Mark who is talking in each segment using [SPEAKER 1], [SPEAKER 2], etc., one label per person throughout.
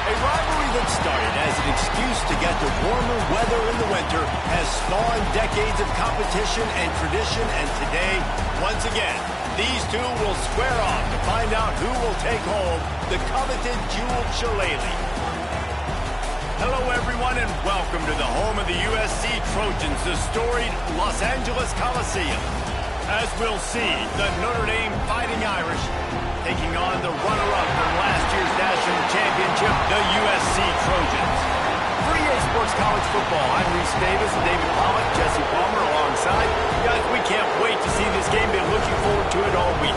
[SPEAKER 1] A rivalry that started as an excuse to get to warmer weather in the winter has spawned decades of competition and tradition, and today, once again, these two will square off to find out who will take home the coveted jeweled shillelagh. Hello, everyone, and welcome to the home of the USC Trojans, the storied Los Angeles Coliseum. As we'll see, the Notre Dame Fighting Irish taking on the runner-up from last year's national championship, the USC Trojans. For EA Sports College Football, I'm Reese Davis and David Pollock, Jesse Palmer alongside. Guys, we can't wait to see this game. Been looking forward to it all week.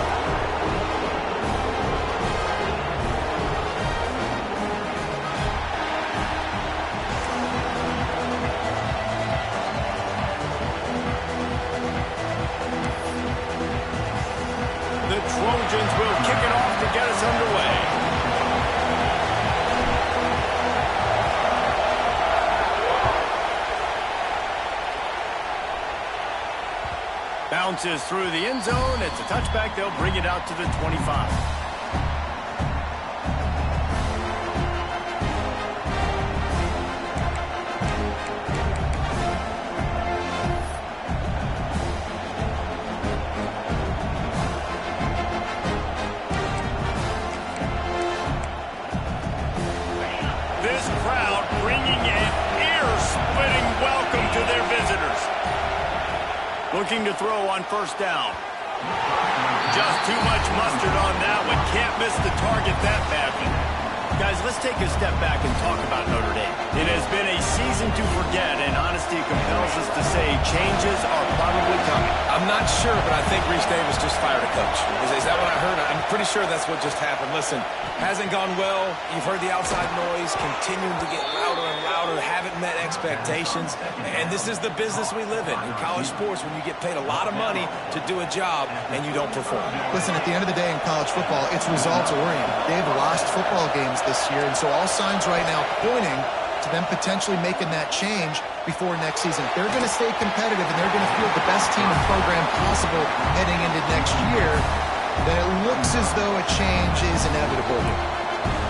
[SPEAKER 1] The Trojans will kick it off to get us underway. Bounces through the end zone. It's a touchback. They'll bring it out to the 25. This crowd bringing an ear-splitting welcome to their visitors. Looking to throw on first down. Just too much mustard on that one. Can't miss the target that badly. Guys, let's take a step back and talk about Notre Dame. It has been a season to forget, and honesty compels us to say changes are probably coming.
[SPEAKER 2] I'm not sure, but I think Reese Davis just fired a coach. Is that what I heard? I'm pretty sure that's what just happened. Listen, hasn't gone well. You've heard the outside noise, continuing to get louder and louder, haven't met expectations. And this is the business we live in college sports, when you get paid a lot of money to do a job and you don't perform.
[SPEAKER 3] Listen, at the end of the day in college football, it's results-oriented. They've lost football games this year, and so all signs right now pointing to them potentially making that change before next season. If they're going to stay competitive and they're going to field the best team and program possible heading into next year, then it looks as though a change is inevitable.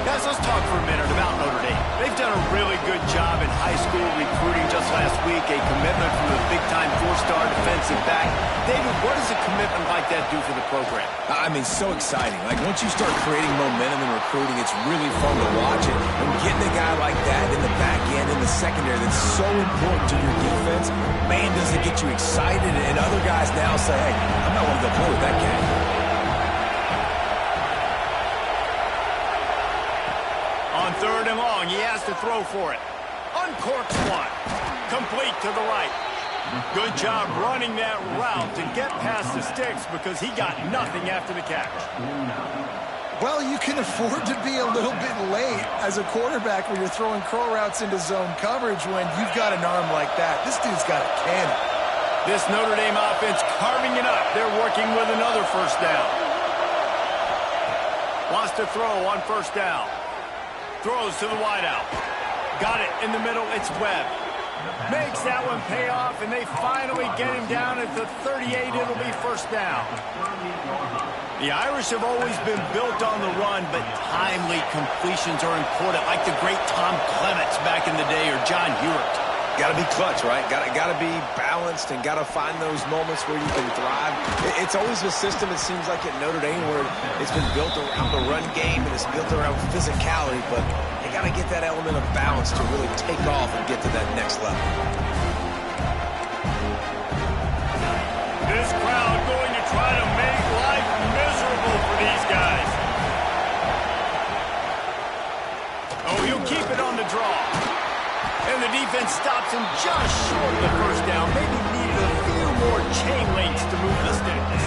[SPEAKER 1] Guys, let's talk for a minute about Notre Dame. They've done a really good job in high school recruiting just last week, a commitment from a big-time four-star defensive back. David, what does a commitment like that do for the program?
[SPEAKER 2] I mean, so exciting. Like, once you start creating momentum in recruiting, it's really fun to watch it. And getting a guy like that in the back end, in the secondary, that's so important to your defense, man, does it get you excited. And other guys now say, hey, I'm not going to go play with that guy.
[SPEAKER 1] On third and long, he has to throw for it. Uncorks one. Complete to the right. Good job running that route to get past the sticks because he got nothing after the catch.
[SPEAKER 3] Well, you can afford to be a little bit late as a quarterback when you're throwing curl routes into zone coverage when you've got an arm like that. This dude's got a cannon.
[SPEAKER 1] This Notre Dame offense carving it up. They're working with another first down. Wants to throw on first down. Throws to the wideout. Got it in the middle. It's Webb. Makes that one pay off, and they finally get him down at the 38. It'll be first down. The Irish have always been built on the run, but timely completions are important, like the great Tom Clements back in the day or John Hewart.
[SPEAKER 2] Got to be clutch, right? Got to be balanced and got to find those moments where you can thrive. It's always a system, it seems like, at Notre Dame where it's been built around the run game and it's built around physicality, but you got to get that element of balance to really take off and get to that next level.
[SPEAKER 1] This crowd going to try to make life miserable for these guys. Oh, he'll keep it on the draw. And the defense stops him just short of the first down. Maybe needed a few more chain links to move the sticks.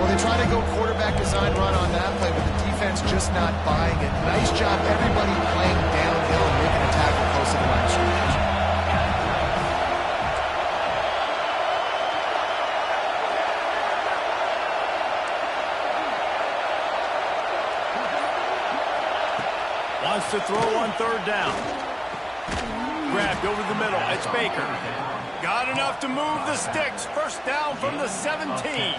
[SPEAKER 3] Well, they try to go quarterback design run on that play, but the defense just not buying it. Nice job, everybody playing downhill and making a tackle close to the line of scrimmage.
[SPEAKER 1] Wants to throw on third down. Grabbed over the middle. It's Baker. Got enough to move the sticks. First down from the 17.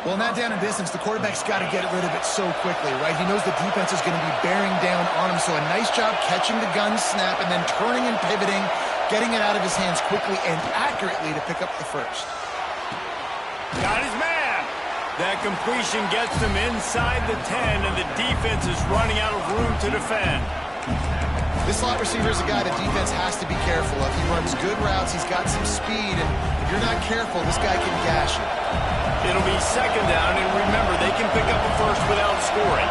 [SPEAKER 3] Well, not down in distance. The quarterback's got to get rid of it so quickly, right? He knows the defense is going to be bearing down on him, so a nice job catching the gun snap and then turning and pivoting, getting it out of his hands quickly and accurately to pick up the first.
[SPEAKER 1] Got his man. That completion gets them inside the 10, and the defense is running out of room to defend.
[SPEAKER 3] This slot receiver is a guy the defense has to be careful of. He runs good routes. He's got some speed, and if you're not careful, this guy can gash you.
[SPEAKER 1] It'll be second down, and remember, they can pick up a first without scoring.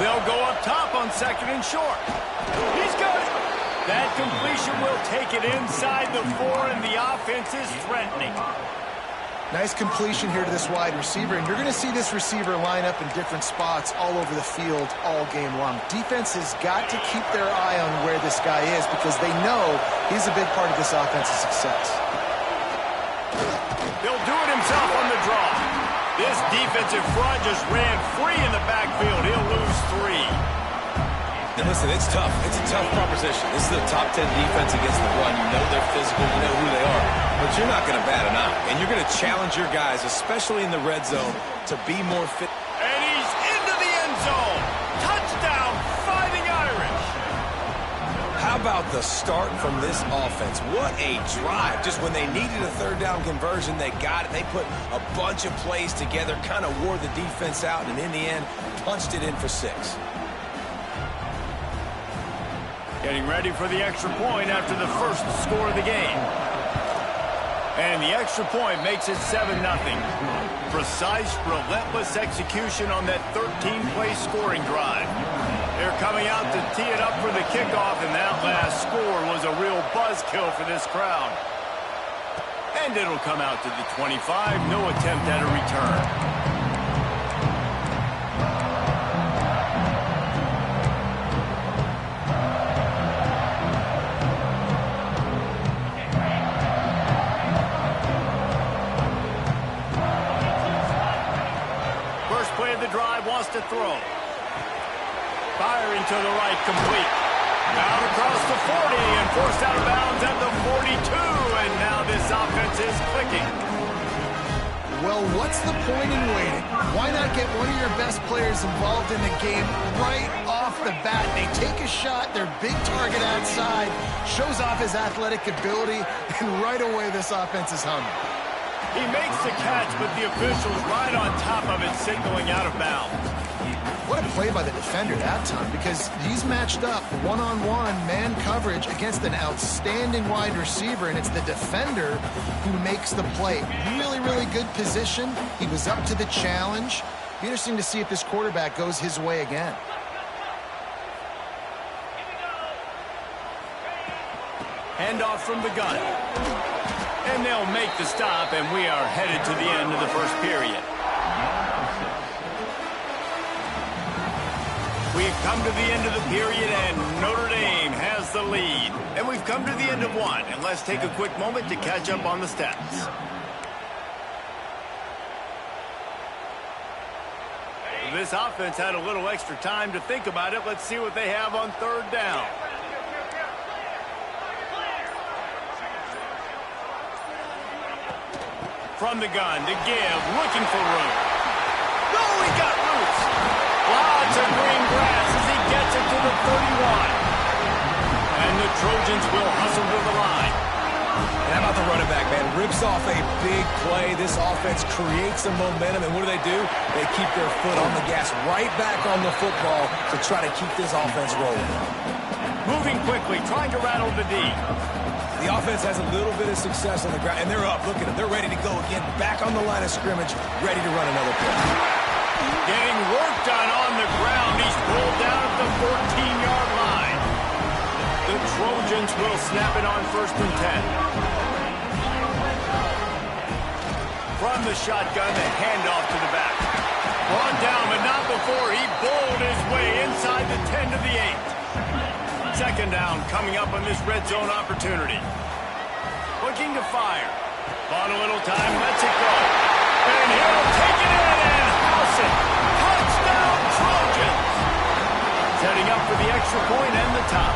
[SPEAKER 1] They'll go up top on second and short. He's good. That completion will take it inside the 4, and the offense is threatening.
[SPEAKER 3] Nice completion here to this wide receiver, and you're going to see this receiver line up in different spots all over the field all game long. Defense has got to keep their eye on where this guy is because they know he's a big part of this offense's success.
[SPEAKER 1] He'll do it himself on the draw. This defensive front just ran free in the backfield. He'll lose 3.
[SPEAKER 2] And listen, it's tough. It's a tough proposition. This is a top 10 defense against the run. You know they're physical. You know who they are. But you're not going to bat an eye. And you're going to challenge your guys, especially in the red zone, to be more fit.
[SPEAKER 1] And he's into the end zone. Touchdown, Fighting Irish.
[SPEAKER 2] How about the start from this offense? What a drive. Just when they needed a third down conversion, they got it. They put a bunch of plays together, kind of wore the defense out, and in the end, punched it in for 6.
[SPEAKER 1] Getting ready for the extra point after the first score of the game. And the extra point makes it 7-0. Precise, relentless execution on that 13-play scoring drive. They're coming out to tee it up for the kickoff, and that last score was a real buzzkill for this crowd. And it'll come out to the 25, no attempt at a return. Wants to throw. Firing to the right, complete. Down across the 40 and forced out of bounds at the 42. And now this offense is clicking.
[SPEAKER 3] Well, what's the point in waiting? Why not get one of your best players involved in the game right off the bat? They take a shot, their big target outside, shows off his athletic ability, and right away this offense is humming.
[SPEAKER 1] He makes the catch, but the official's right on top of it, signaling out of bounds.
[SPEAKER 3] What a play by the defender that time, because he's matched up one-on-one man coverage against an outstanding wide receiver, and it's the defender who makes the play. Really, really good position. He was up to the challenge. Be interesting to see if this quarterback goes his way again.
[SPEAKER 1] Handoff from the gun. And they'll make the stop, and we are headed to the end of the first period. We've come to the end of the period, and Notre Dame has the lead. And we've come to the end of one, and let's take a quick moment to catch up on the stats. This offense had a little extra time to think about it. Let's see what they have on third down. From the gun to give, looking for room. No, he got loose. Lots of green grass as he gets it to the 31. And the Trojans will hustle to the line.
[SPEAKER 2] And how about the running back, man? Rips off a big play. This offense creates some momentum, and what do? They keep their foot on the gas, right back on the football to try to keep this offense rolling.
[SPEAKER 1] Moving quickly, trying to rattle the D.
[SPEAKER 2] The offense has a little bit of success on the ground, and they're up. Look at them. They're ready to go again. Back on the line of scrimmage, ready to run another play.
[SPEAKER 1] Getting work done on the ground. He's pulled down at the 14-yard line. The Trojans will snap it on 1st and 10. From the shotgun, the handoff to the back. Brought down, but not before he bowled his way inside the 10 to the 8. Second down coming up on this red zone opportunity. Looking to fire. Bought a little time, lets it go. And he'll take it in and house it. Touchdown Trojans. Setting up for the extra point and the top.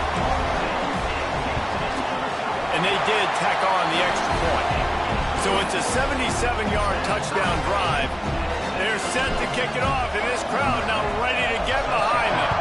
[SPEAKER 1] And they did tack on the extra point. So it's a 77-yard touchdown drive set to kick it off, and this crowd now ready to get behind them.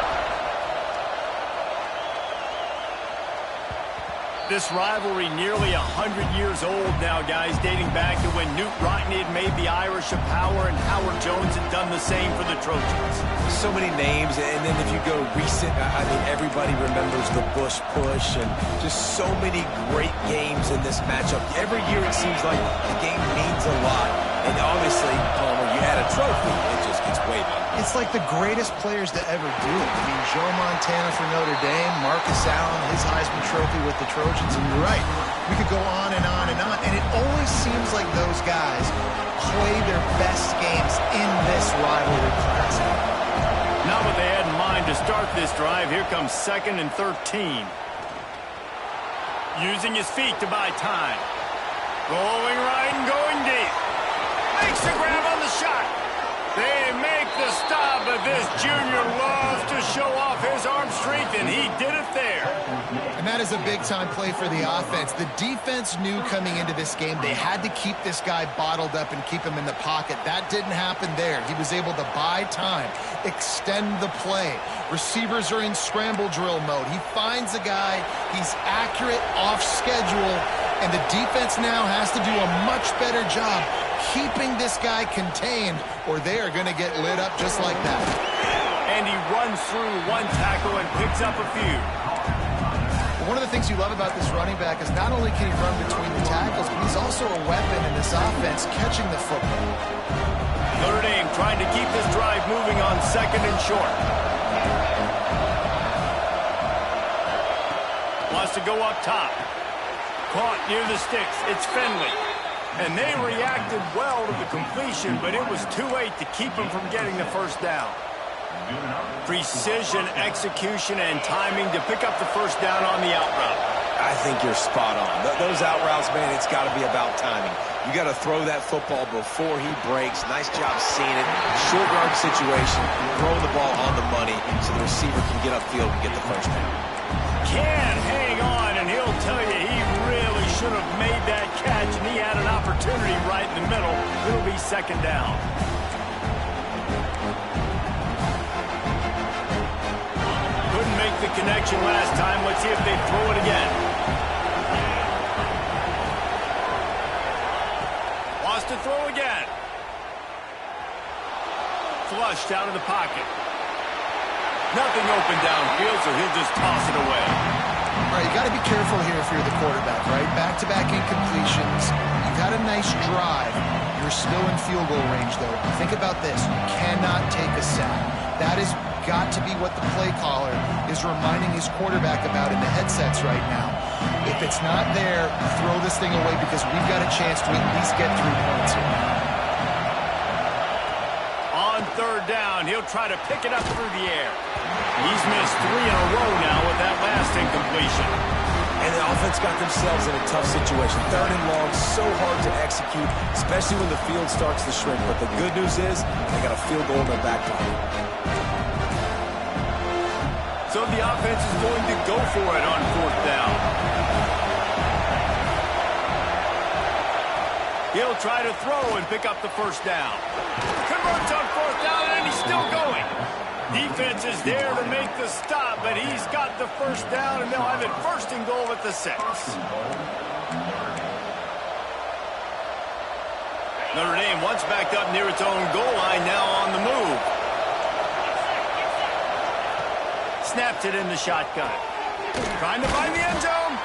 [SPEAKER 1] This rivalry nearly 100 years old now, guys, dating back to when Newt Rockne had made the Irish a power and Howard Jones had done the same for the Trojans.
[SPEAKER 2] So many names, and then if you go recent, I mean, everybody remembers the Bush Push and just so many great games in this matchup. Every year it seems like the game means a lot. And obviously, Palmer, you had a trophy. It just gets way better.
[SPEAKER 3] It's like the greatest players to ever do it. I mean, Joe Montana for Notre Dame, Marcus Allen, his Heisman Trophy with the Trojans, and you're right. We could go on and on and on, and it always seems like those guys play their best games in this rivalry classic.
[SPEAKER 1] Not what they had in mind to start this drive. Here comes 2nd and 13. Using his feet to buy time. Rolling right and going deep. Makes the grab on the shot. They make the stop, but this junior loves to show off his arm strength, and he did it there.
[SPEAKER 3] And that is a big-time play for the offense. The defense knew coming into this game they had to keep this guy bottled up and keep him in the pocket. That didn't happen there. He was able to buy time, extend the play. Receivers are in scramble drill mode. He finds a guy. He's accurate, off schedule, and the defense now has to do a much better job keeping this guy contained, or they are going to get lit up just like that.
[SPEAKER 1] And he runs through one tackle and picks up a few.
[SPEAKER 3] One of the things you love about this running back is not only can he run between the tackles, but he's also a weapon in this offense catching the football.
[SPEAKER 1] Notre Dame trying to keep this drive moving on 2nd and short. Wants to go up top. Caught near the sticks. It's Finley. And they reacted well to the completion, but it was too late to keep them from getting the first down. Precision, execution, and timing to pick up the first down on the out route.
[SPEAKER 2] I think you're spot on. Those out routes, man, it's got to be about timing. You got to throw that football before he breaks. Nice job seeing it. Short yard situation, throwing the ball on the money so the receiver can get upfield and get the first down.
[SPEAKER 1] Can hang on, and he'll tell you he really should have made that catch, and he had an opportunity right in the middle. It'll be 2nd down. Couldn't make the connection last time. Let's see if they throw it again. Wants to throw again. Flushed out of the pocket. Nothing open downfield, so he'll just toss it away.
[SPEAKER 3] All right, you got to be careful here if you're the quarterback, right? Back-to-back incompletions. You've had a nice drive. You're still in field goal range, though. Think about this. You cannot take a sack. That has got to be what the play caller is reminding his quarterback about in the headsets right now. If it's not there, throw this thing away because we've got a chance to at least get 3 points here.
[SPEAKER 1] On 3rd down, he'll try to pick it up through the air. He's missed 3 in a row now with that last incompletion.
[SPEAKER 2] And the offense got themselves in a tough situation. 3rd and long, so hard to execute, especially when the field starts to shrink. But the good news is they got a field goal in their back pocket.
[SPEAKER 1] So the offense is going to go for it on 4th down. He'll try to throw and pick up the first down. Converts on 4th down, and he's still going. Defense is there to make the stop, but he's got the first down, and they'll have it 1st and goal at the 6. Notre Dame once backed up near its own goal line, now on the move. Snapped it in the shotgun. Trying to find the end zone.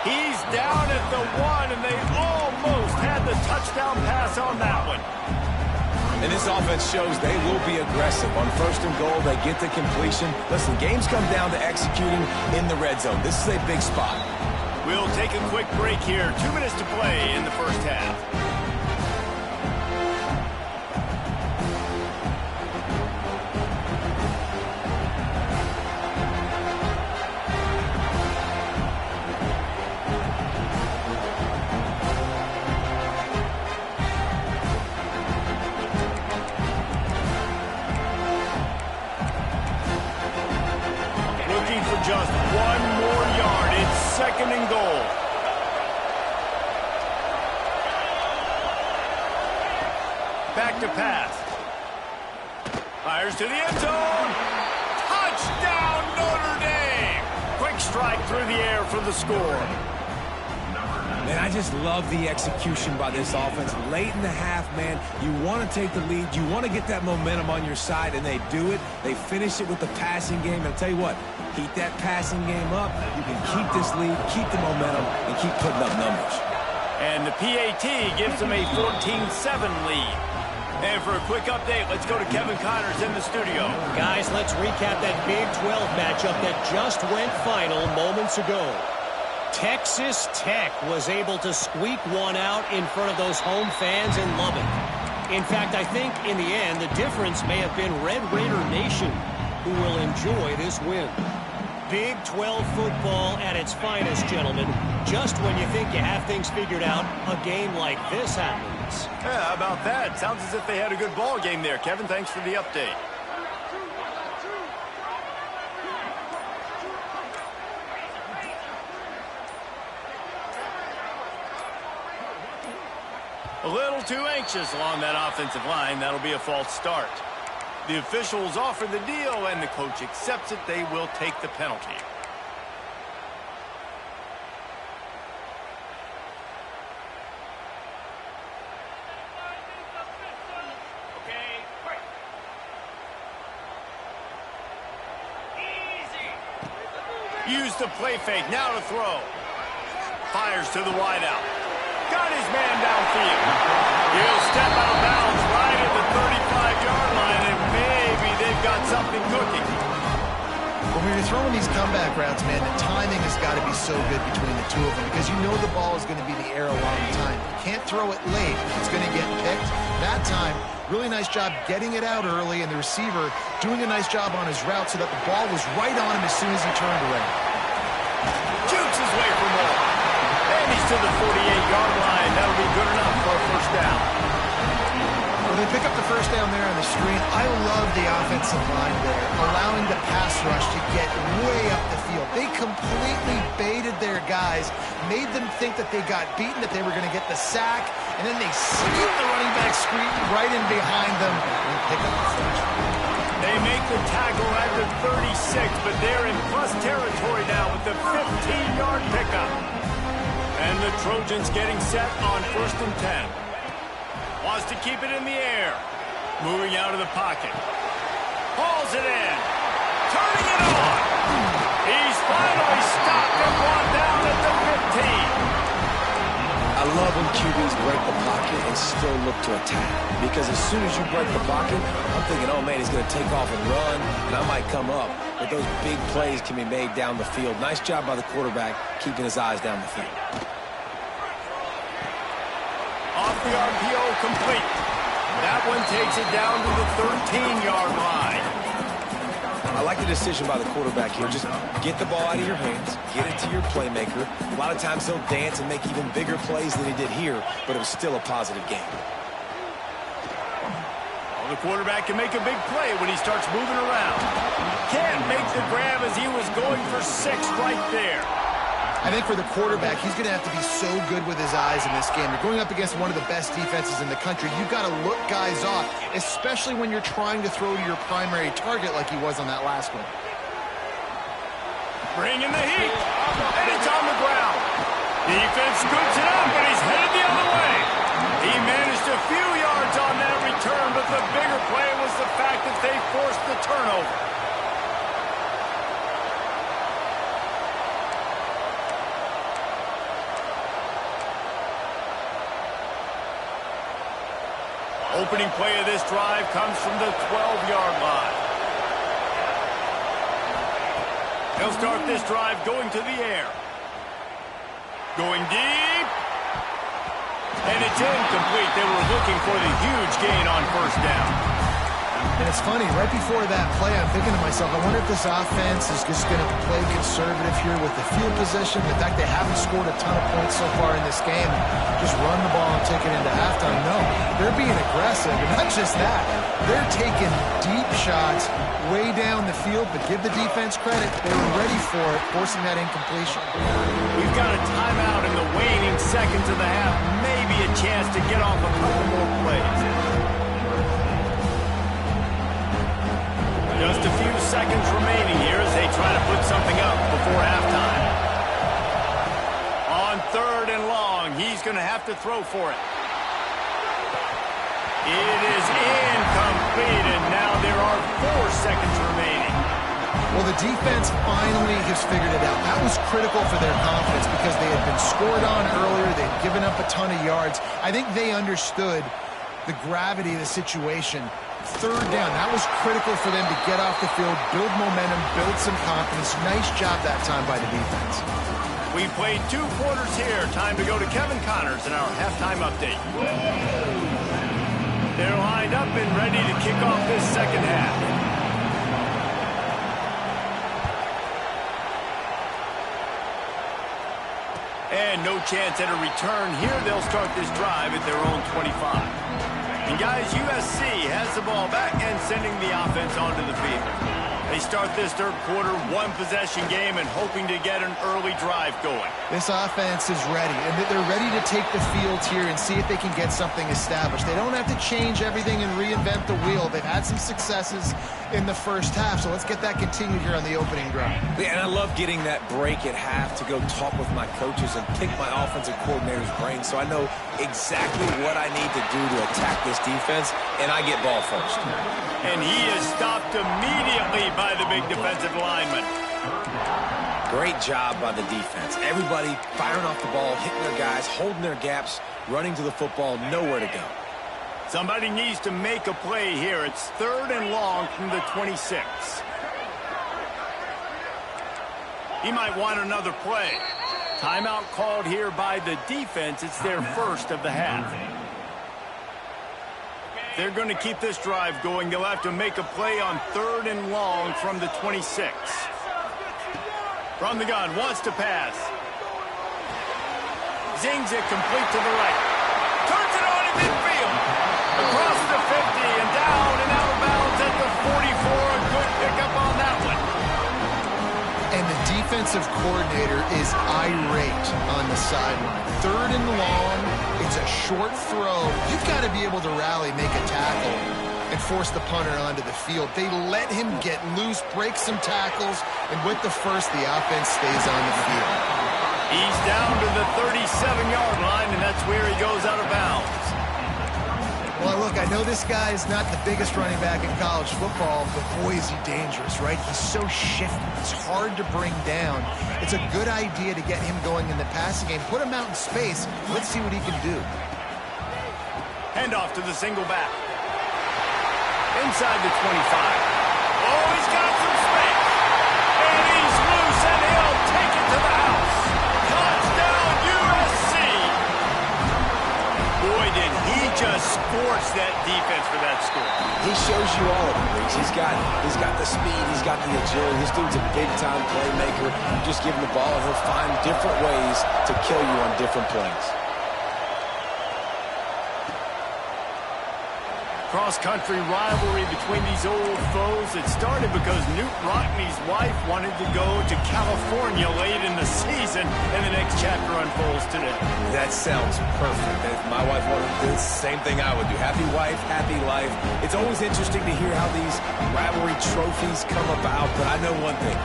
[SPEAKER 1] He's down at the 1, and they almost had the touchdown pass on that one.
[SPEAKER 2] And this offense shows they will be aggressive. On 1st and goal, they get the completion. Listen, games come down to executing in the red zone. This is a big spot.
[SPEAKER 1] We'll take a quick break here. 2 minutes to play in the first half. Just 1 more yard. It's 2nd and goal. Back to pass. Fires to the end zone. Touchdown, Notre Dame. Quick strike through the air for the score.
[SPEAKER 2] Man, I just love the execution by this offense. Late in the half, man, you want to take the lead. You want to get that momentum on your side, and they do it. They finish it with the passing game. And I'll tell you what, keep that passing game up. You can keep this lead, keep the momentum, and keep putting up numbers.
[SPEAKER 1] And the PAT gives them a 14-7 lead. And for a quick update, let's go to Kevin Connors in the studio.
[SPEAKER 4] Guys, let's recap that Big 12 matchup that just went final moments ago. Texas Tech was able to squeak one out in front of those home fans in Lubbock. In fact, I think in the end, the difference may have been Red Raider Nation, who will enjoy this win. Big 12 football at its finest, gentlemen. Just when you think you have things figured out, a game like this happens.
[SPEAKER 1] Yeah, how about that? Sounds as if they had a good ball game there. Kevin, thanks for the update. A little too anxious along that offensive line. That'll be a false start. The officials offer the deal, and the coach accepts it. They will take the penalty. Use the play fake. Now to throw. Fires to the wideout. Got his man downfield. He'll step out of bounds right at the 35-yard line, and maybe they've got something cooking.
[SPEAKER 3] When you're throwing these comeback routes, man, the timing has got to be so good between the two of them because you know the ball is going to be in the air a long time. You can't throw it late. It's going to get picked. That time, really nice job getting it out early, and the receiver doing a nice job on his route so that the ball was right on him as soon as he turned around.
[SPEAKER 1] Jukes his way for more. And he's to the 48-yard line. That'll be good enough for a first down.
[SPEAKER 3] Well, they pick up the first down there on the screen. I love the offensive line there, allowing the pass rush to get way up the field. They completely baited their guys, made them think that they got beaten, that they were going to get the sack, and then they sneak the running back screen right in behind them and pick up the first.
[SPEAKER 1] They make the tackle at the 36, but they're in plus territory now with the 15-yard pickup. And the Trojans getting set on 1st and 10. Wants to keep it in the air. Moving out of the pocket. Hauls it in. Turning it on. He's finally stopped and brought down at the 15.
[SPEAKER 2] I love when QBs break the pocket and still look to attack. Because as soon as you break the pocket, I'm thinking, oh man, he's going to take off and run, and I might come up. But those big plays can be made down the field. Nice job by the quarterback, keeping his eyes down the field.
[SPEAKER 1] Off the RPO, complete. That one takes it down to the 13-yard line.
[SPEAKER 2] I like the decision by the quarterback here. Just get the ball out of your hands, get it to your playmaker. A lot of times he'll dance and make even bigger plays than he did here, but it was still a positive game.
[SPEAKER 1] Well, the quarterback can make a big play when he starts moving around. Can't make the grab as he was going for 6 right there.
[SPEAKER 3] I think for the quarterback, he's going to have to be so good with his eyes in this game. You're going up against one of the best defenses in the country. You've got to look guys off, especially when you're trying to throw to your primary target like he was on that last one.
[SPEAKER 1] Bringing the heat, and it's on the ground. Defense scoops it up, and he's headed the other way. He managed a few yards on that return, but the bigger play was the fact that they forced the turnover. Opening play of this drive comes from the 12-yard line. They'll start this drive going to the air. Going deep. And it's incomplete. They were looking for the huge gain on 1st down.
[SPEAKER 3] And it's funny, right before that play, I'm thinking to myself, I wonder if this offense is just going to play conservative here with the field position. The fact they haven't scored a ton of points so far in this game, just run the ball and take it into halftime. No, they're being aggressive. And not just that, they're taking deep shots way down the field, but give the defense credit. They were ready for it, forcing that incompletion.
[SPEAKER 1] We've got a timeout in the waning seconds of the half. Maybe a chance to get off a couple more plays. Just a few seconds remaining here as they try to put something up before halftime. On 3rd and long, he's going to have to throw for it. It is incomplete, and now there are 4 seconds remaining.
[SPEAKER 3] Well, the defense finally has figured it out. That was critical for their confidence because they had been scored on earlier. They had given up a ton of yards. I think they understood the gravity of the situation. 3rd down, that was critical for them to get off the field, build momentum, build some confidence. Nice job that time by the defense.
[SPEAKER 1] We played 2 quarters here. Time to go to Kevin Connors in our halftime update. They're lined up and ready to kick off this second half. And no chance at a return here. They'll start this drive at their own 25. And guys, USC has the ball back and sending the offense onto the field. They start this 3rd quarter, 1-possession game and hoping to get an early drive going.
[SPEAKER 3] This offense is ready, and they're ready to take the field here and see if they can get something established. They don't have to change everything and reinvent the wheel. They've had some successes in the first half, so let's get that continued here on the opening drive.
[SPEAKER 2] Yeah, and I love getting that break at half to go talk with my coaches and pick my offensive coordinator's brain so I know exactly what I need to do to attack this defense, and I get ball first.
[SPEAKER 1] And he is stopped immediately by the big defensive lineman.
[SPEAKER 2] Great job by the defense. Everybody firing off the ball, hitting their guys, holding their gaps, running to the football, nowhere to go.
[SPEAKER 1] Somebody needs to make a play here. It's 3rd and long from the 26. He might want another play. Timeout called here by the defense. It's their first of the half. They're going to keep this drive going. They'll have to make a play on 3rd and long from the 26. From the gun, wants to pass. Zings it complete to the right. Turns it on in midfield. Across the 50 and down and out of bounds at the 44. A good pickup on that one.
[SPEAKER 3] And the defensive coordinator is irate on the sideline. 3rd and long, it's a short throw. You've got to be able to rally, make a tackle, and force the punter onto the field. They let him get loose, break some tackles, and with the first, the offense stays on the field.
[SPEAKER 1] He's down to the 37-yard line, and that's where he goes out of bounds.
[SPEAKER 3] Well, look, I know this guy is not the biggest running back in college football, but boy, is he dangerous, right? He's so shifty. It's hard to bring down. It's a good idea to get him going in the passing game. Put him out in space. Let's see what he can do.
[SPEAKER 1] Handoff to the single back. Inside the 25. Oh, he's got some space. And he's loose, and he'll take it to the house. Touchdown, USC. Boy, did he just scorch that defense for that score.
[SPEAKER 2] He shows you all of it, Reese. He's got the speed, he's got the agility. This dude's a big-time playmaker. You just give him the ball, and he'll find different ways to kill you on different plays.
[SPEAKER 1] Cross-country rivalry between these old foes. It started because Newt Rockney's wife wanted to go to California late in the season, and the next chapter unfolds today.
[SPEAKER 2] That sounds perfect. If my wife wanted to do the same thing I would do. Happy wife, happy life. It's always interesting to hear how these rivalry trophies come about, but I know one thing.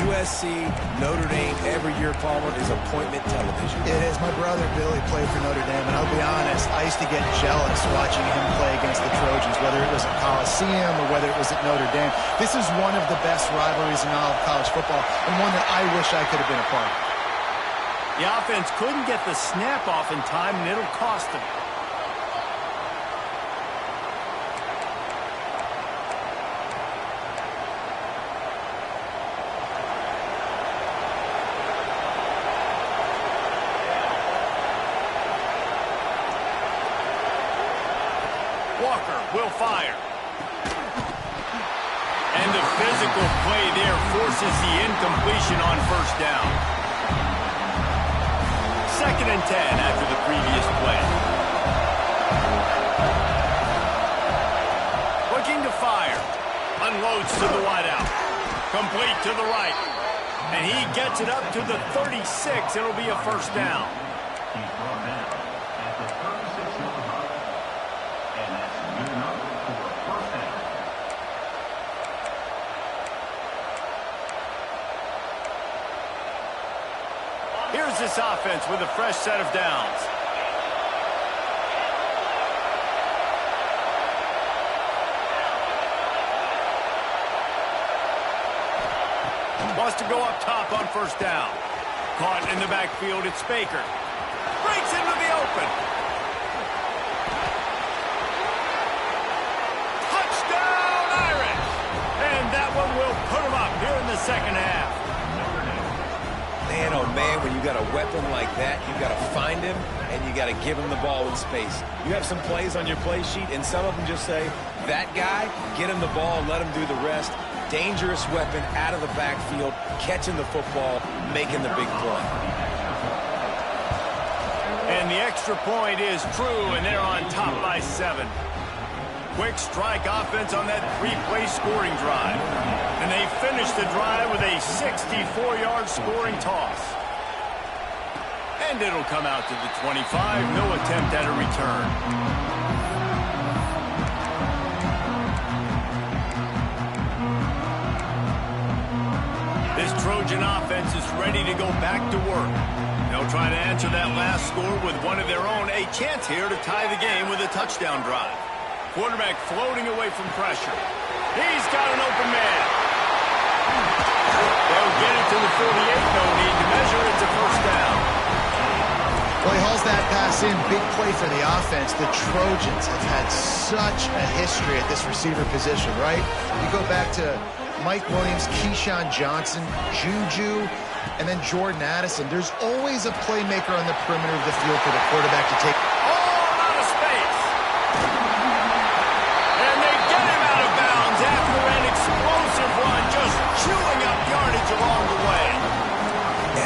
[SPEAKER 2] USC, Notre Dame, every year, Palmer, is appointment television.
[SPEAKER 3] It is. My brother Billy played for Notre Dame, and I'll be honest, I used to get jealous watching him play against the Trojans, whether it was at Coliseum or whether it was at Notre Dame. This is one of the best rivalries in all of college football, and one that I wish I could have been a part of.
[SPEAKER 1] The offense couldn't get the snap off in time, and it'll cost them. Walker will fire. And the physical play there forces the incompletion on first down. 2nd and 10 after the previous play. Looking to fire. Unloads to the wideout. Complete to the right. And he gets it up to the 36. It'll be a first down. Here's this offense with a fresh set of downs. Wants to go up top on first down. Caught in the backfield, it's Baker. Breaks into the open. Touchdown, Irish! And that one will put them up here in the second half.
[SPEAKER 2] Man, oh man, when you got a weapon like that, you got to find him and you got to give him the ball in space. You have some plays on your play sheet, and some of them just say, that guy, get him the ball, let him do the rest. Dangerous weapon out of the backfield, catching the football, making the big play.
[SPEAKER 1] And the extra point is true, and they're on top by 7. Quick strike offense on that 3-play scoring drive. And they finish the drive with a 64-yard scoring toss. And it'll come out to the 25. No attempt at a return. This Trojan offense is ready to go back to work. They'll try to answer that last score with one of their own. A chance here to tie the game with a touchdown drive. Quarterback floating away from pressure. He's got an open man. They'll get it to the 48. No need to measure. It's a first down.
[SPEAKER 3] Well, he hauls that pass in. Big play for the offense. The Trojans have had such a history at this receiver position, right? You go back to Mike Williams, Keyshawn Johnson, Juju, and then Jordan Addison. There's always a playmaker on the perimeter of the field for the quarterback to take.
[SPEAKER 1] Oh, out of space. And they get him out of bounds after an explosive run, just chewing up yardage along the way.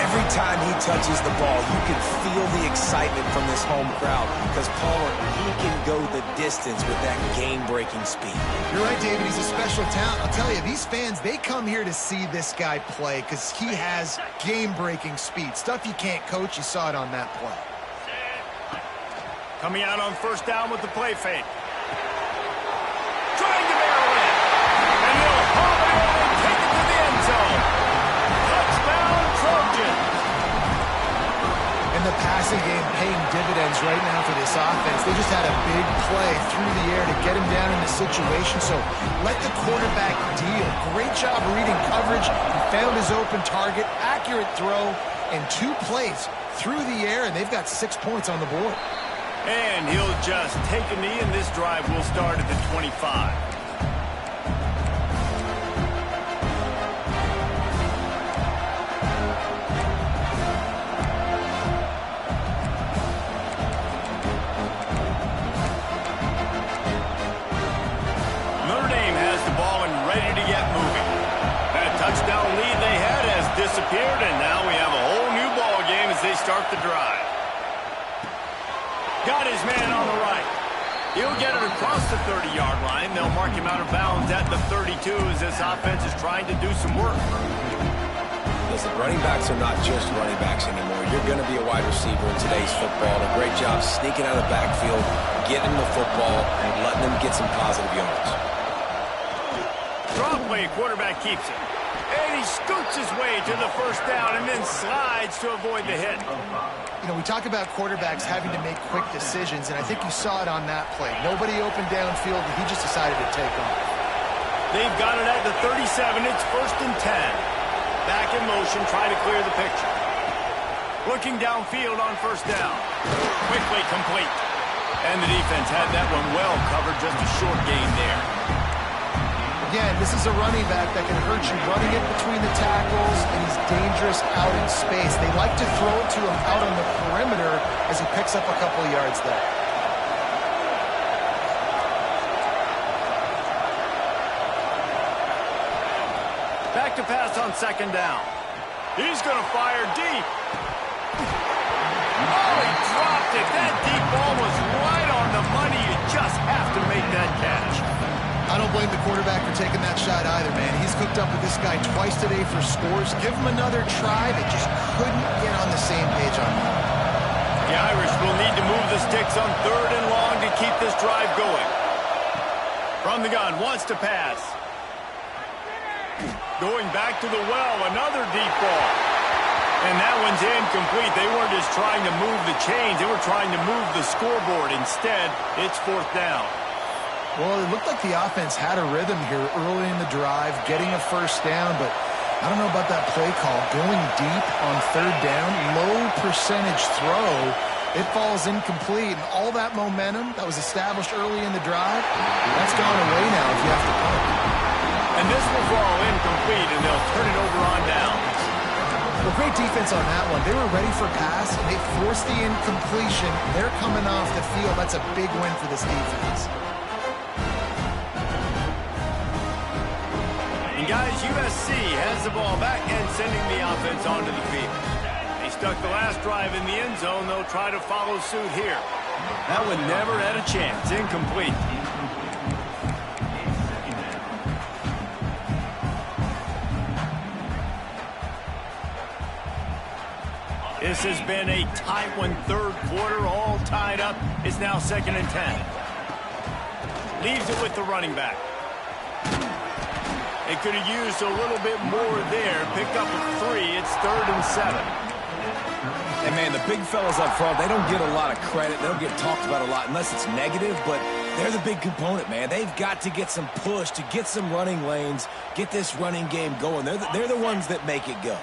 [SPEAKER 2] Every time he touches the ball, you can feel the excitement from this home crowd because Palmer, he can go the distance with that game-breaking speed.
[SPEAKER 3] You're right, David. He's a special talent. I'll tell you, these fans, they come here to see this guy play because he has game-breaking speed. Stuff you can't coach. You saw it on that play.
[SPEAKER 1] Coming out on first down with the play fake. Trying to barrel in. And he'll haul it in and take it to the end zone. Touchdown, Trojans.
[SPEAKER 3] And the passing game paying dividends right now for this offense. They just had a big play through the air to get him down in the situation. So let the quarterback deal. Great job reading coverage. He found his open target, accurate throw, and 2 plays through the air, and they've got 6 points on the board.
[SPEAKER 1] And he'll just take a knee, and this drive will start at the 25. Notre Dame has the ball and ready to get moving. That touchdown lead they had has disappeared, and now we have a whole new ball game as they start the drive. Got his man on the right. He'll get it across the 30-yard line. They'll mark him out of bounds at the 32 as this offense is trying to do some work.
[SPEAKER 2] Listen, running backs are not just running backs anymore. You're going to be a wide receiver in today's football. A great job sneaking out of the backfield, getting the football, and letting them get some positive yards.
[SPEAKER 1] Draw play, quarterback keeps it. And he scoots his way to the first down and then slides to avoid the hit.
[SPEAKER 3] You know, we talk about quarterbacks having to make quick decisions, and I think you saw it on that play. Nobody opened downfield, and he just decided to take off.
[SPEAKER 1] They've got it at the 37. It's 1st and 10. Back in motion, try to clear the picture. Looking downfield on first down. Quickly complete. And the defense had that one well covered, just a short gain there.
[SPEAKER 3] Again, this is a running back that can hurt you running it between the tackles, and he's dangerous out in space. They like to throw it to him out on the perimeter as he picks up a couple of yards there.
[SPEAKER 1] Back to pass on second down. He's going to fire deep. Oh, he dropped it. That deep ball was right on the money. You just have to make that catch.
[SPEAKER 3] I don't blame the quarterback for taking that shot either, man. He's cooked up with this guy twice today for scores. Give him another try. They just couldn't get on the same page on that.
[SPEAKER 1] The Irish will need to move the sticks on 3rd and long to keep this drive going. From the gun, wants to pass. Going back to the well, another deep ball. And that one's incomplete. They weren't just trying to move the chains. They were trying to move the scoreboard. Instead, it's 4th down.
[SPEAKER 3] Well, it looked like the offense had a rhythm here early in the drive, getting a 1st down, but I don't know about that play call. Going deep on 3rd down, low percentage throw, it falls incomplete. And all that momentum that was established early in the drive, that's gone away now if you have to punt.
[SPEAKER 1] And this will fall incomplete, and they'll turn it over on downs.
[SPEAKER 3] Well, great defense on that one. They were ready for pass, and they forced the incompletion. They're coming off the field. That's a big win for this defense.
[SPEAKER 1] And guys, USC has the ball back and sending the offense onto the field. They stuck the last drive in the end zone. They'll try to follow suit here. That one never had a chance. Incomplete. This has been a tight one, 3rd quarter, all tied up. It's now 2nd and 10. Leaves it with the running back. They could have used a little bit more there. Pick up a 3. It's 3rd and 7.
[SPEAKER 2] And, man, the big fellas up front, they don't get a lot of credit. They don't get talked about a lot unless it's negative, but they're the big component, man. They've got to get some push, to get some running lanes, get this running game going. They're the ones that make it go.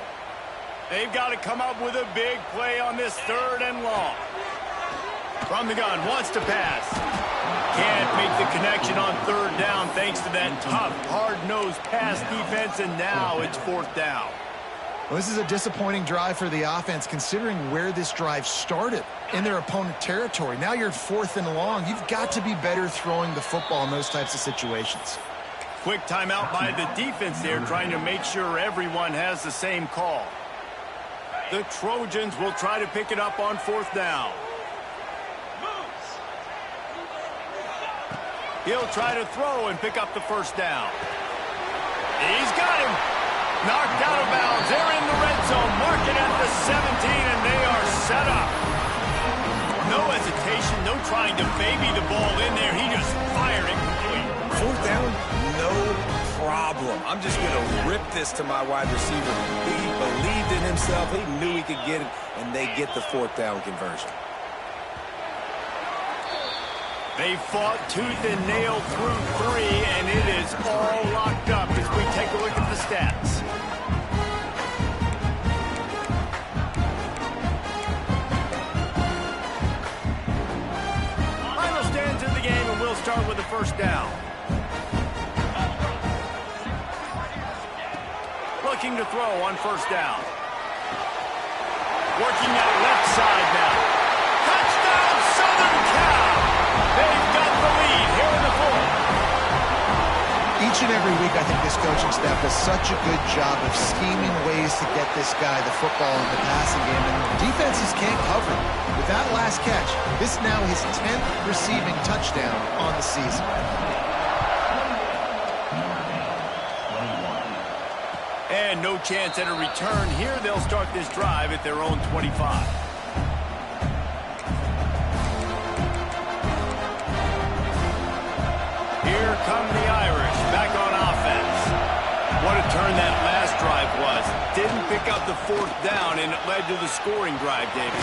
[SPEAKER 1] They've got to come up with a big play on this 3rd and long. From the gun, wants to pass. Can't make the connection on 3rd down thanks to that tough, hard-nosed pass defense, and now it's 4th down.
[SPEAKER 3] Well, this is a disappointing drive for the offense considering where this drive started in their opponent territory. Now you're 4th and long. You've got to be better throwing the football in those types of situations.
[SPEAKER 1] Quick timeout by the defense there, trying to make sure everyone has the same call. The Trojans will try to pick it up on 4th down. He'll try to throw and pick up the 1st down. He's got him. Knocked out of bounds. They're in the red zone. Mark it at the 17, and they are set up. No hesitation, no trying to baby the ball in there. He just fired it complete.
[SPEAKER 2] 4th down, no problem. I'm just going to rip this to my wide receiver. He believed in himself. He knew he could get it, and they get the 4th down conversion.
[SPEAKER 1] They fought tooth and nail through 3, and it is all locked up as we take a look at the stats. Final stands in the game, and we'll start with the 1st down. Looking to throw on 1st down. Working out left side now. Touchdown, Southern Cal! They've got the lead here in the 4th.
[SPEAKER 3] Each and every week, I think this coaching staff does such a good job of scheming ways to get this guy the football in the passing game, and defenses can't cover it. With that last catch, this now his 10th receiving touchdown on the season.
[SPEAKER 1] And no chance at a return here. They'll start this drive at their own 25. Here come the Irish back on offense. What a turn that last drive was. Didn't pick up the 4th down, and it led to the scoring drive, David.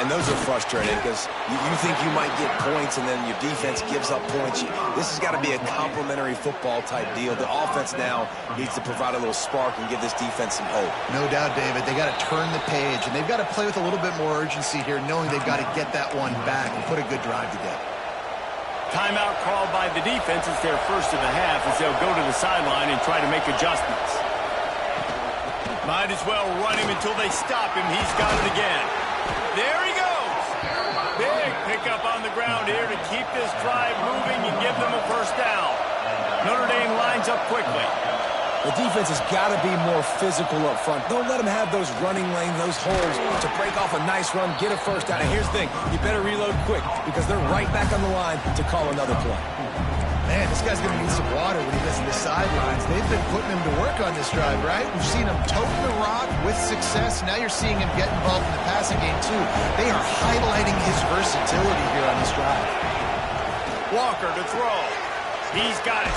[SPEAKER 2] And those are frustrating because you think you might get points, and then your defense gives up points. This has got to be a complementary football type deal. The offense now needs to provide a little spark and give this defense some hope.
[SPEAKER 3] No doubt, David. They got to turn the page, and they've got to play with a little bit more urgency here, knowing they've got to get that one back and put a good drive together.
[SPEAKER 1] Timeout called by the defense. It's their 1st of the half as they'll go to the sideline and try to make adjustments. Might as well run him until they stop him. He's got it again. There he goes. Big pickup on the ground here to keep this drive moving and give them a 1st down. Notre Dame lines up quickly.
[SPEAKER 2] The defense has got to be more physical up front. Don't let them have those running lanes, those holes to break off a nice run, get a 1st down. And here's the thing, you better reload quick because they're right back on the line to call another play.
[SPEAKER 3] Man, this guy's going to need some water when he gets to the sidelines. They've been putting him to work on this drive, right? We've seen him toting the rock with success. Now you're seeing him get involved in the passing game, too. They are highlighting his versatility here on this drive.
[SPEAKER 1] Walker to throw. He's got it.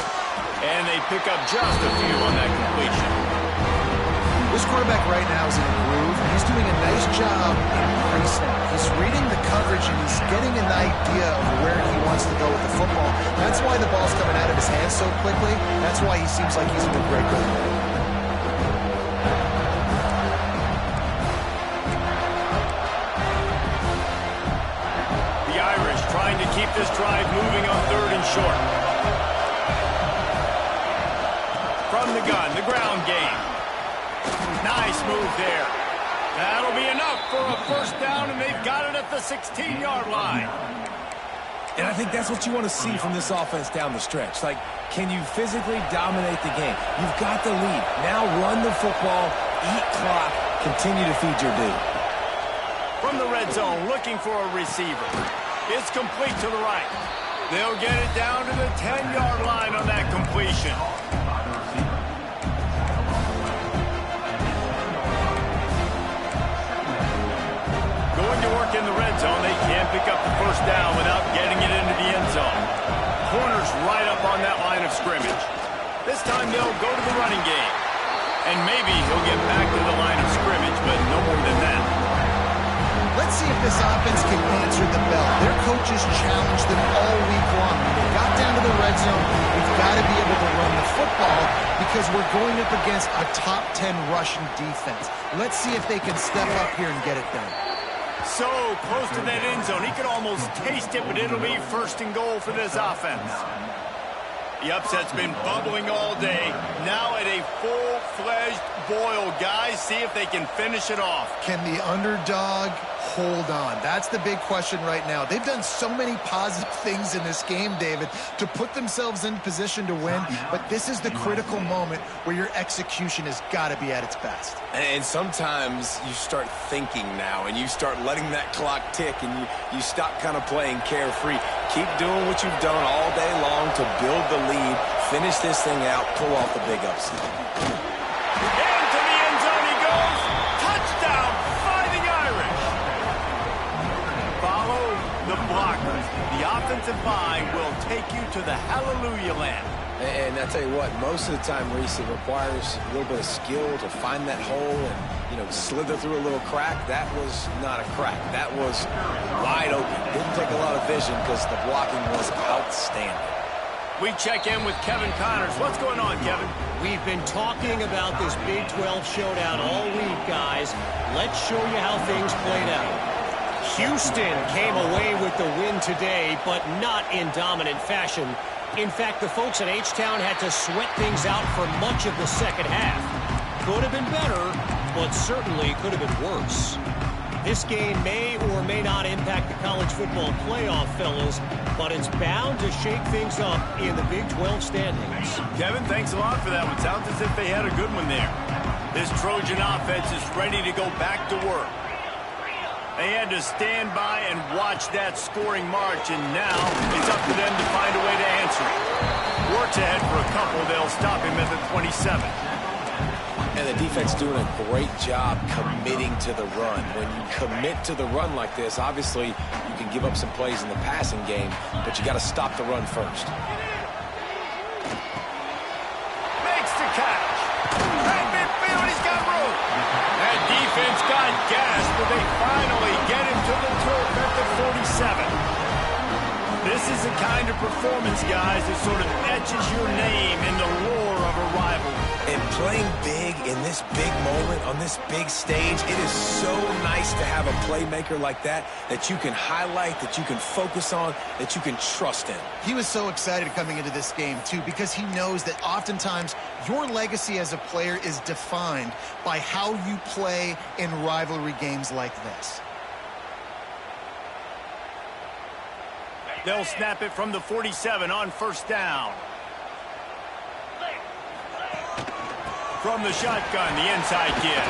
[SPEAKER 1] And they pick up just a few on that completion.
[SPEAKER 2] This
[SPEAKER 3] This quarterback right now is in a groove. He's doing a nice job in pre-snap. He's reading the coverage, and he's getting an idea of where he wants to go with the football. That's why the ball's coming out of his hands so quickly. That's why he seems like he's in a great rhythm.
[SPEAKER 1] The Irish trying to keep this drive moving on 3rd and short. From the gun, the ground game. Nice move there. That'll be enough for a first down, and they've got it at the 16-yard line.
[SPEAKER 2] And I think that's what you want to see from this offense down the stretch. Like, can you physically dominate the game? You've got the lead. Now run the football, eat clock, continue to feed your dude.
[SPEAKER 1] From the red zone, looking for a receiver. It's complete to the right. They'll get it down to the 10-yard line on that completion. Going to work in the red zone. They can't pick up the first down without getting it into the end zone. Corner's right up on that line of scrimmage. This time they'll go to the running game. And maybe he'll get back to the line of scrimmage, but no more than that.
[SPEAKER 3] Let's see if this offense can answer the bell. Their coaches challenged them all week long. When they got down to the red zone, we've got to be able to run the football because we're going up against a top 10 rushing defense. Let's see if they can step up here and get it done.
[SPEAKER 1] So close to that end zone. He could almost taste it, but it'll be 1st and goal for this offense. The upset's been bubbling all day. Now at a full-fledged boil. Guys, see if they can finish it off.
[SPEAKER 3] Can the underdog hold on? That's the big question right now. They've done so many positive things in this game, David, to put themselves in position to win, but this is the critical moment where your execution has got to be at its best.
[SPEAKER 2] And sometimes you start thinking now, and you start letting that clock tick, and you stop kind of playing carefree. Keep doing what you've done all day long to build the lead, finish this thing out, pull off the big upset.
[SPEAKER 1] Into the end zone he goes. Touchdown, Fighting Irish. Follow the blockers. The offensive line will take you to the hallelujah land.
[SPEAKER 2] And I tell you what, most of the time, Reese, it requires a little bit of skill to find that hole and, slither through a little crack. That was not a crack. That was wide open. Didn't take a lot of vision because the blocking was outstanding.
[SPEAKER 1] We check in with Kevin Connors. What's going on, Kevin?
[SPEAKER 4] We've been talking about this Big 12 showdown all week, guys. Let's show you how things played out. Houston came away with the win today, but not in dominant fashion. In fact, the folks in H-Town had to sweat things out for much of the second half. Could have been better, but certainly could have been worse. This game may or may not impact the college football playoff, fellas, but it's bound to shake things up in the Big 12 standings.
[SPEAKER 1] Kevin, thanks a lot for that one. Sounds as if they had a good one there. This Trojan offense is ready to go back to work. They had to stand by and watch that scoring march, and now it's up to them to find a way to answer it. Works ahead for a couple. They'll stop him at the 27.
[SPEAKER 2] And the defense doing a great job committing to the run. When you commit to the run like this, obviously you can give up some plays in the passing game, but you got to stop the run first.
[SPEAKER 1] Makes the catch. Right midfield, he's got room. That defense got gas, but they finally get him to the turf at the 47. This is the kind of performance, guys, that sort of etches your name in the lore of a rivalry.
[SPEAKER 2] And playing big in this big moment, on this big stage, it is so nice to have a playmaker like that you can highlight, that you can focus on, that you can trust in.
[SPEAKER 3] He was so excited coming into this game, too, because he knows that oftentimes your legacy as a player is defined by how you play in rivalry games like this.
[SPEAKER 1] They'll snap it from the 47 on first down. From the shotgun, the inside kid.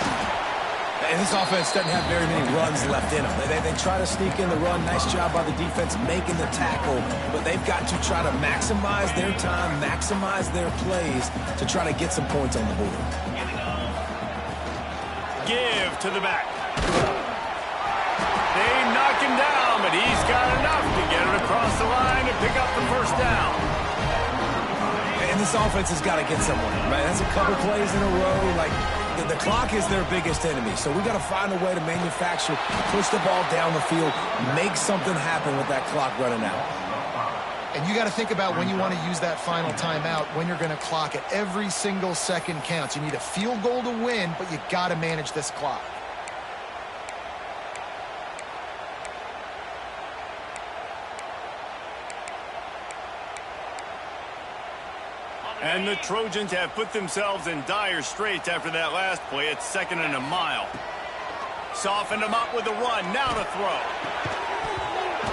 [SPEAKER 2] And this offense doesn't have very many runs left in them. They try to sneak in the run. Nice job by the defense making the tackle. But they've got to try to maximize their time, maximize their plays to try to get some points on the board.
[SPEAKER 1] Give to the back. They knock him down, but he's got enough to get it across the line and pick up the first down.
[SPEAKER 2] And this offense has got to get somewhere, right? That's a couple plays in a row. Like, The clock is their biggest enemy, so we got to find a way to manufacture, push the ball down the field, make something happen with that clock running out.
[SPEAKER 3] And you got to think about when you want to use that final timeout, when you're going to clock it. Every single second counts. You need a field goal to win, but you got to manage this clock.
[SPEAKER 1] And the Trojans have put themselves in dire straits after that last play. It's 2nd and a mile. Softened them up with a run. Now to throw.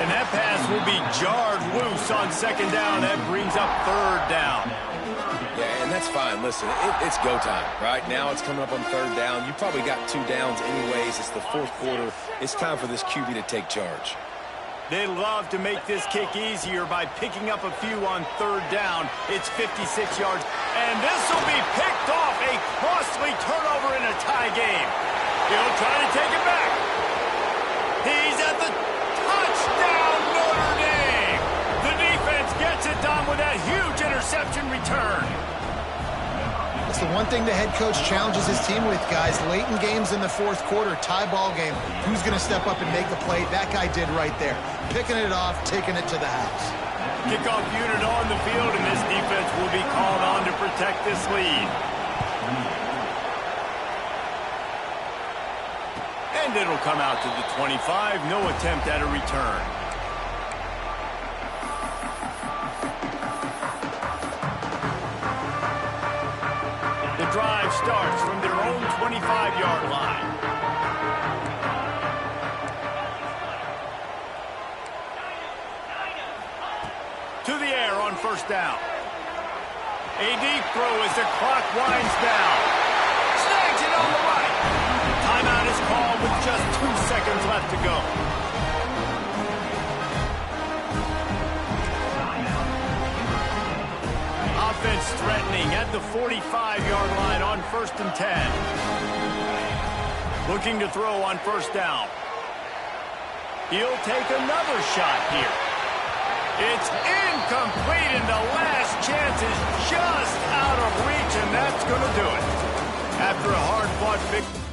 [SPEAKER 1] And that pass will be jarred loose on 2nd down. That brings up 3rd down.
[SPEAKER 2] Yeah, and that's fine. Listen, it's go time, right? Now it's coming up on 3rd down. You probably got 2 downs anyways. It's the 4th quarter. It's time for this QB to take charge.
[SPEAKER 1] They love to make this kick easier by picking up a few on 3rd down. It's 56 yards. And this will be picked off. A costly turnover in a tie game. He'll try to take it back. He's at the touchdown, Notre Dame. The defense gets it done with that huge interception return.
[SPEAKER 3] It's the one thing the head coach challenges his team with, guys. Late in games in the 4th quarter, tie ball game. Who's going to step up and make the play? That guy did right there. Picking it off, taking it to the house.
[SPEAKER 1] Kickoff unit on the field, and this defense will be called on to protect this lead. And it'll come out to the 25. No attempt at a return. The drive starts from their own 25-yard line. To the air on 1st down. A deep throw as the clock winds down. Snags it on the right. Timeout is called with just 2 seconds left to go. Offense threatening at the 45-yard line on 1st and 10. Looking to throw on 1st down. He'll take another shot here. It's incomplete, and the last chance is just out of reach, and that's going to do it. After a hard-fought victory.